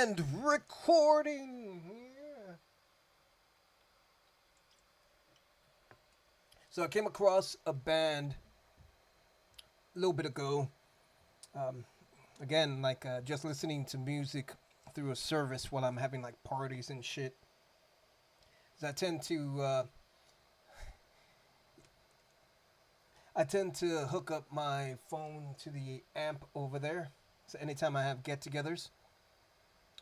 And recording. Yeah. So I came across a band a little bit ago. Um, Again, like just listening to music through a service while I'm having like parties and shit. 'Cause I tend to hook up my phone to the amp over there. So anytime I have get-togethers,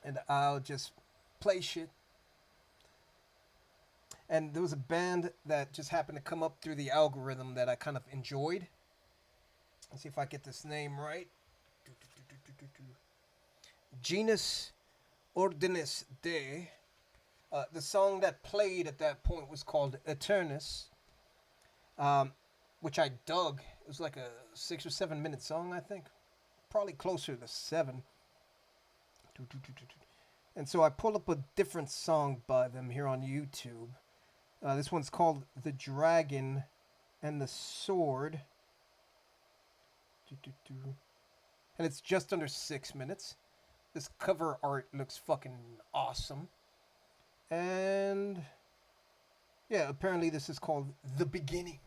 and I'll just play shit. And there was a band that just happened to come up through the algorithm that I kind of enjoyed. Let's see if I get this name right. Genus Ordinis de. The song that played at that point was called Eternus, um, which I dug. It was like a 6 or 7 minute song, I think. Probably closer to seven. And so I pulled up a different song by them here on YouTube. This one's called The Dragon and the Sword. And it's just under 6 minutes. This cover art looks fucking awesome. And yeah, apparently this is called The Beginning.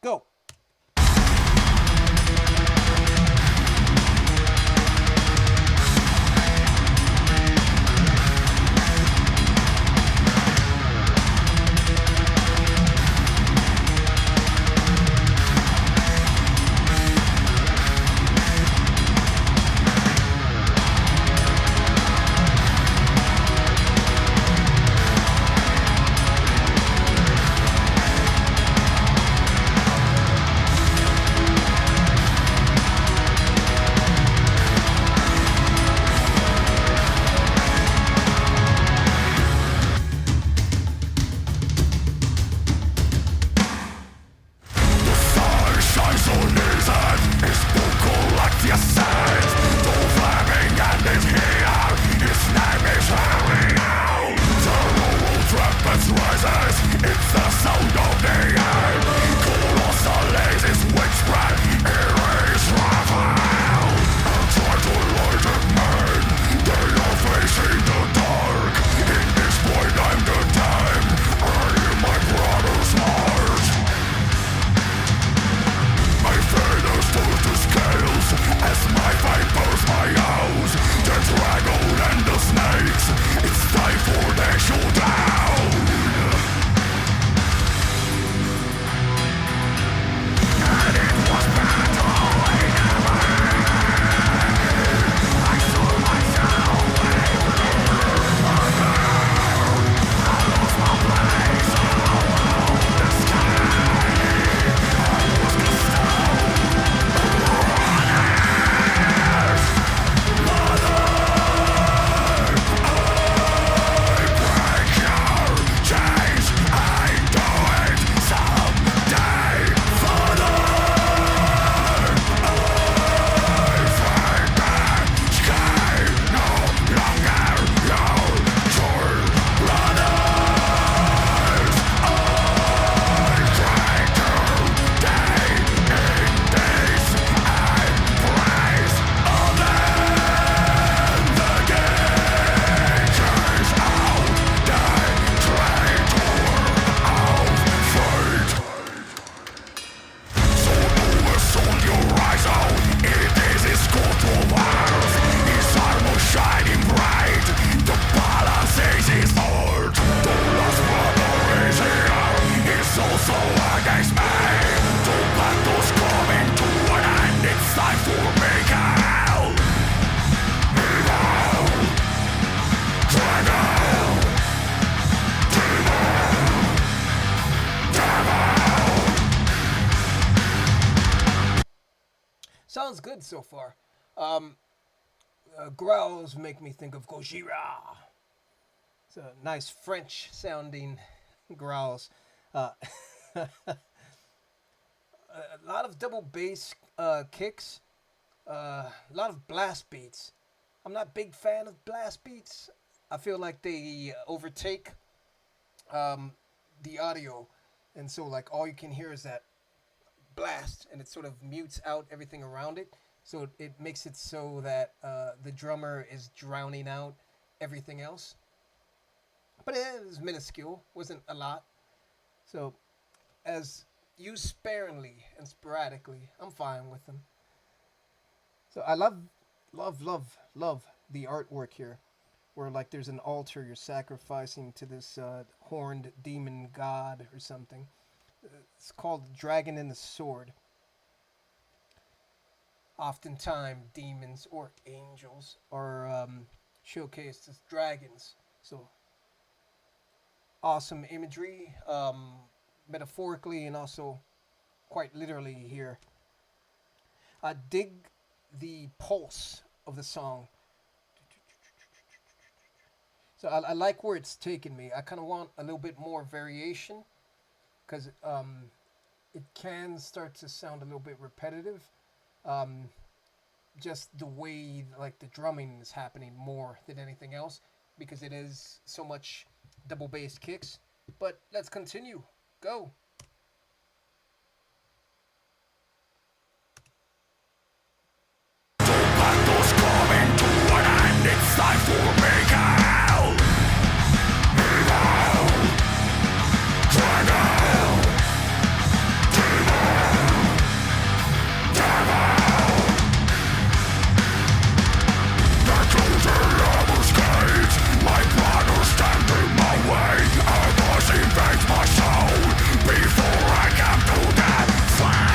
Go! Sounds good so far. Growls make me think of Gojira. It's a nice French sounding growls. Uh, a lot of double bass kicks, a lot of blast beats. I'm not a big fan of blast beats. I feel like they overtake the audio, and so like all you can hear is that blast, and it sort of mutes out everything around it. so it makes it so that the drummer is drowning out everything else. But it was minuscule, wasn't a lot. So as used sparingly and sporadically, I'm fine with them. So I love the artwork here, where like there's an altar you're sacrificing to this horned demon god or something. It's called Dragon and the Sword. Oftentimes, demons or angels are showcased as dragons. So awesome imagery, metaphorically and also quite literally here. Dig the pulse of the song. So I like where it's taken me. I kind of want a little bit more variation because it can start to sound a little bit repetitive. Um, just the way like the drumming is happening more than anything else because it is so much double bass kicks. But let's continue. Go. It's time for me out. My brother standing my way. I must invade my soul before I come to that fight.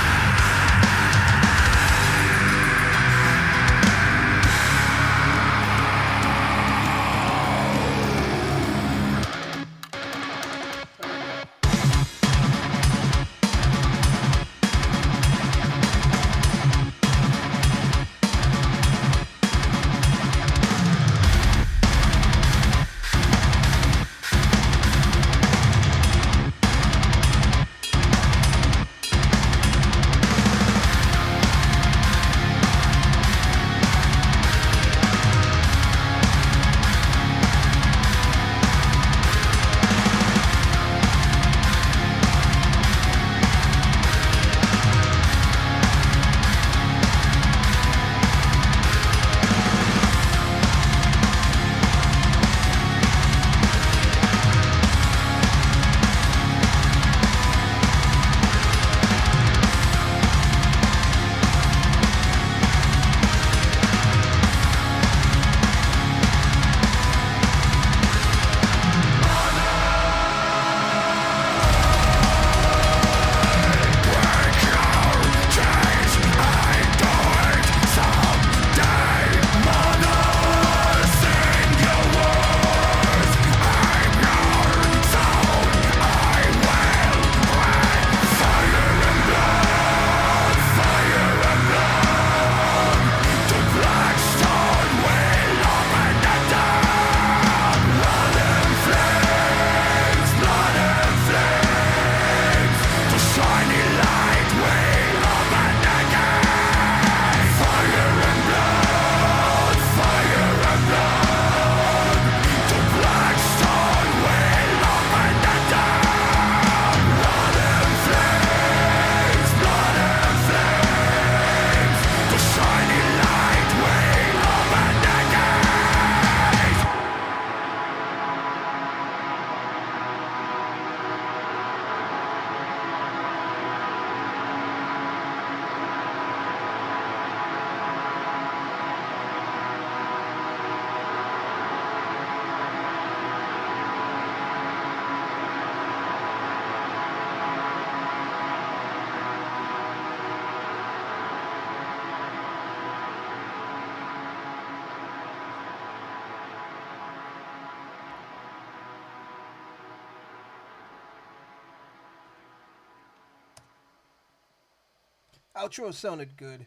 Outro sounded good.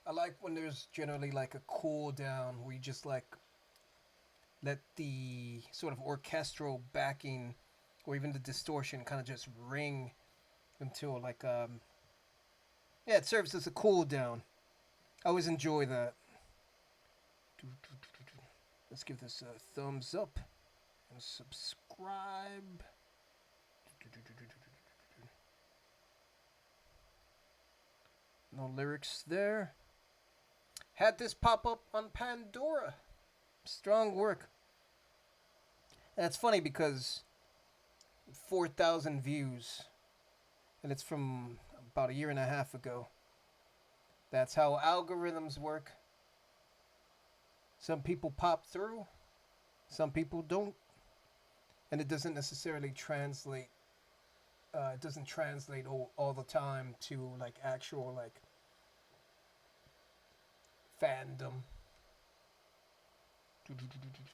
I like when there's generally like a cool down where you just like let the sort of orchestral backing or even the distortion kind of just ring until like yeah, it serves as a cool down. I always enjoy that. Let's give this a thumbs up and subscribe. No lyrics there. Had this pop up on Pandora. Strong work. And it's funny because 4,000 views, and it's from about a year and a half ago. That's how algorithms work. Some people pop through, some people don't, and it doesn't necessarily translate. It doesn't translate all the time to like actual like fandom.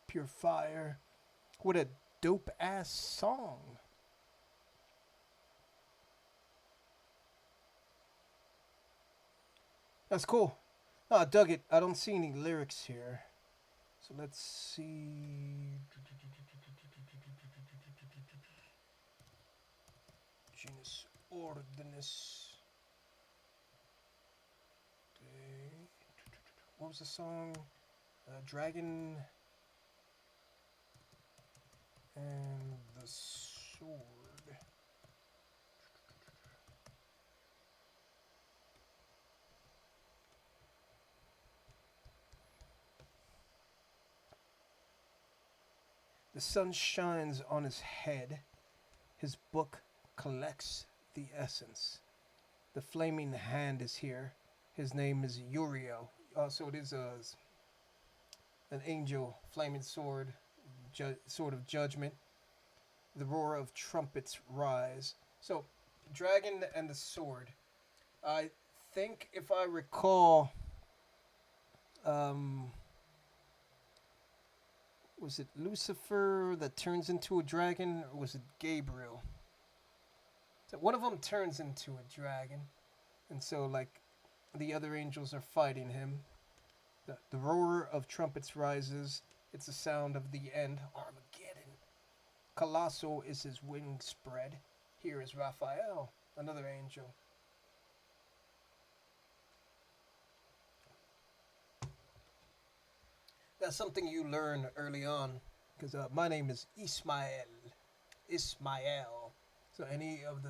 Pure fire. What a dope ass song. That's cool. Oh, I dug it. I don't see any lyrics here. So let's see. Genus Ordinis. What was the song? Dragon and the Sword. The sun shines on his head. His book collects the essence. The flaming hand is here. His name is Uriel. So it is an angel, flaming sword, sword of judgment. The roar of trumpets rise. So, dragon and the sword. I think if I recall, um, was it Lucifer that turns into a dragon, or was it Gabriel? So one of them turns into a dragon, and so like the other angels are fighting him. The roar of trumpets rises. It's the sound of the end. Armageddon. Colossal is his wing spread. Here is Raphael, another angel. That's something you learn early on, because my name is Ismael. Ismael. So any of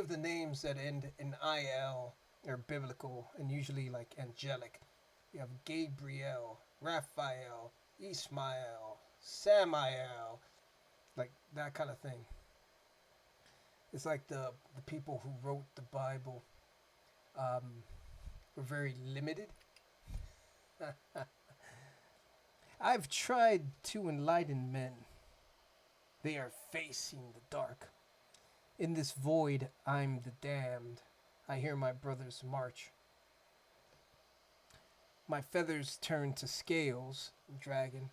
the names that end in il are biblical and usually like angelic. You have Gabriel, Raphael, Ismael, Samael, like that kind of thing. It's like the people who wrote the Bible were very limited. I've tried to enlighten men. They are facing the dark. In this void, I'm the damned. I hear my brothers march. My feathers turn to scales, dragon.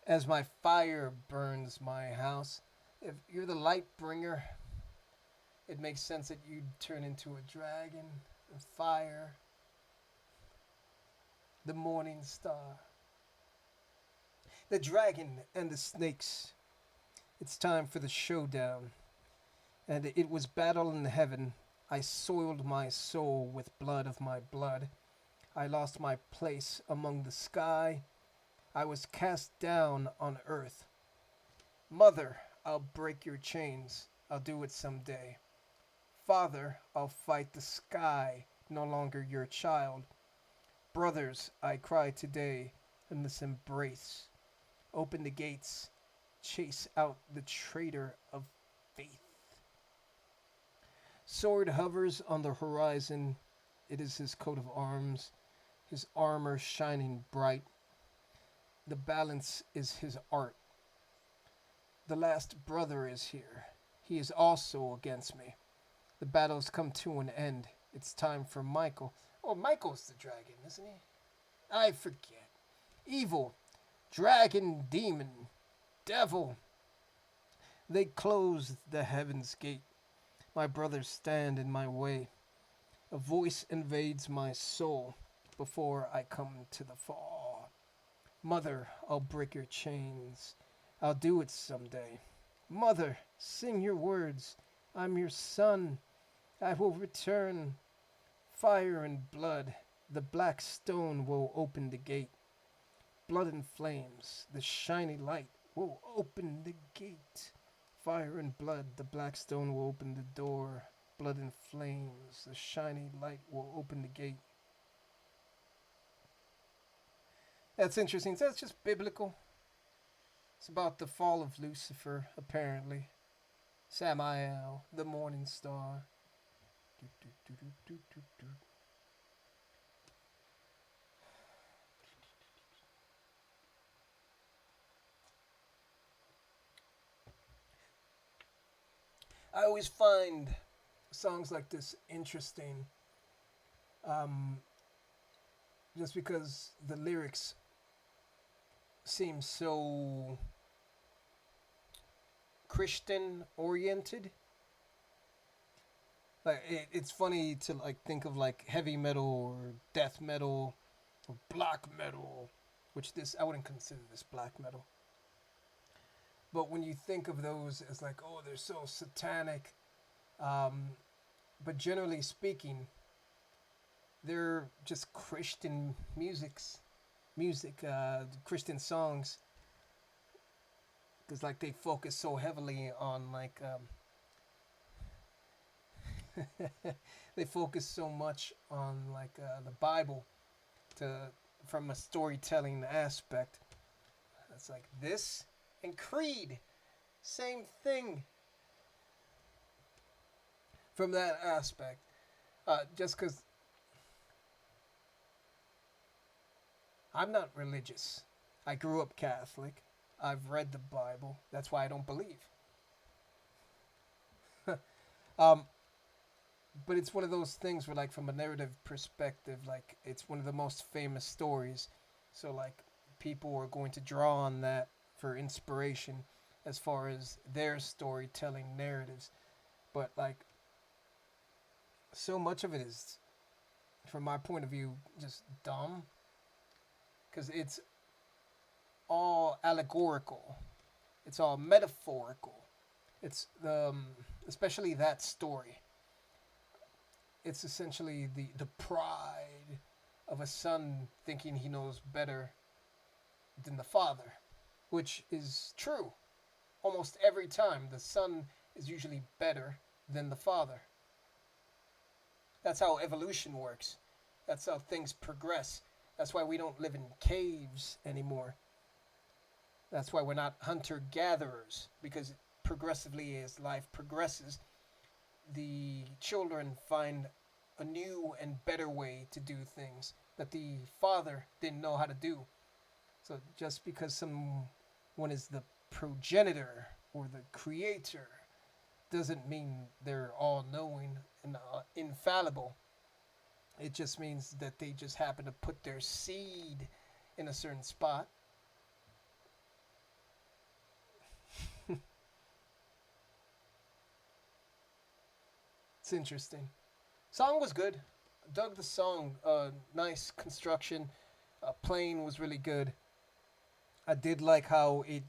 As my fire burns my house, if you're the light bringer, it makes sense that you'd turn into a dragon and fire. The morning star. The dragon and the snakes. It's time for the showdown. And it was battle in heaven. I soiled my soul with blood of my blood. I lost my place among the sky. I was cast down on earth. Mother, I'll break your chains. I'll do it someday. Father, I'll fight the sky. No longer your child. Brothers, I cry today in this embrace. Open the gates. Chase out the traitor of faith. Sword hovers on the horizon. It is his coat of arms, his armor shining bright. The balance is his art. The last brother is here. He is also against me. The battle's come to an end. It's time for Michael. Oh, Michael's the dragon, isn't he? I forget. Evil, dragon, demon, devil. They close the heaven's gate. My brothers stand in my way. A voice invades my soul before I come to the fall. Mother, I'll break your chains. I'll do it someday. Mother, sing your words. I'm your son. I will return. Fire and blood. The black stone will open the gate. Blood and flames. The shiny light will open the gate. Fire and blood. The black stone will open the door. Blood and flames. The shiny light will open the gate. That's interesting. So it's just biblical. It's about the fall of Lucifer, apparently. Samael, the morning star. Do, do, do, do, do, do, do. I always find songs like this interesting, um, just because the lyrics seem so Christian oriented. Like it's funny to like think of like heavy metal or death metal or black metal, which this I wouldn't consider this black metal. But when you think of those as like, oh, they're so satanic, um, but generally speaking, they're just Christian Christian songs, because like they focus so heavily on like they focus so much on like the Bible to from a storytelling aspect. It's like this and Creed, same thing from that aspect. Just because I'm not religious, I grew up Catholic. I've read the Bible. That's why I don't believe. um, but it's one of those things where, like, from a narrative perspective, like, it's one of the most famous stories. So, like, people are going to draw on that for inspiration as far as their storytelling narratives. But, like, so much of it is, from my point of view, just dumb. Because it's all allegorical, it's all metaphorical. It's especially that story. It's essentially the pride of a son thinking he knows better than the father, which is true. Almost every time, the son is usually better than the father. That's how evolution works. That's how things progress. That's why we don't live in caves anymore. That's why we're not hunter gatherers, because progressively, as life progresses, the children find a new and better way to do things that the father didn't know how to do. So just because someone is the progenitor or the creator doesn't mean they're all knowing and infallible. It just means that they just happen to put their seed in a certain spot. It's interesting. Song was good. Dug the song. Nice construction. Playing was really good. I did like how it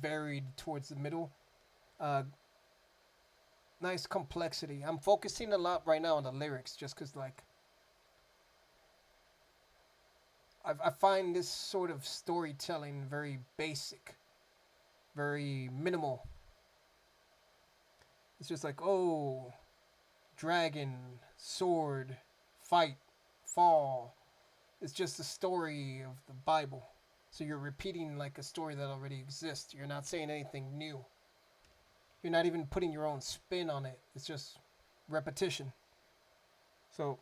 varied towards the middle. Uh, nice complexity. I'm focusing a lot right now on the lyrics, just because like I find this sort of storytelling very basic, very minimal. It's just like, oh, dragon, sword, fight, fall. It's just a story of the Bible. So you're repeating like a story that already exists. You're not saying anything new. You're not even putting your own spin on it. It's just repetition. So,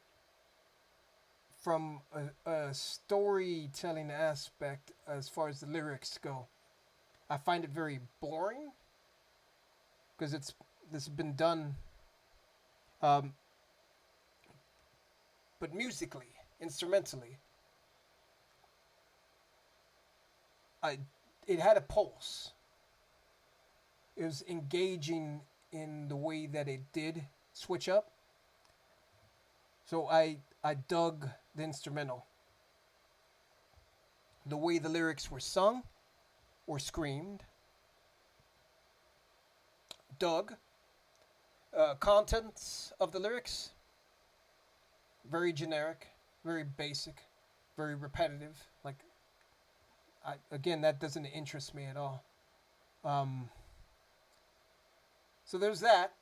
from a storytelling aspect, as far as the lyrics go, I find it very boring because this has been done, um, but musically, instrumentally, I it had a pulse. It was engaging in the way that it did switch up. So I dug the instrumental, the way the lyrics were sung or screamed. Dug contents of the lyrics, very generic, very basic, very repetitive. Like again, that doesn't interest me at all. Um, so there's that.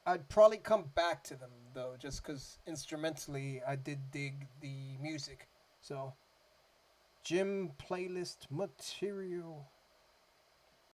I'd probably come back to them though, just because instrumentally I did dig the music. So Gym playlist material.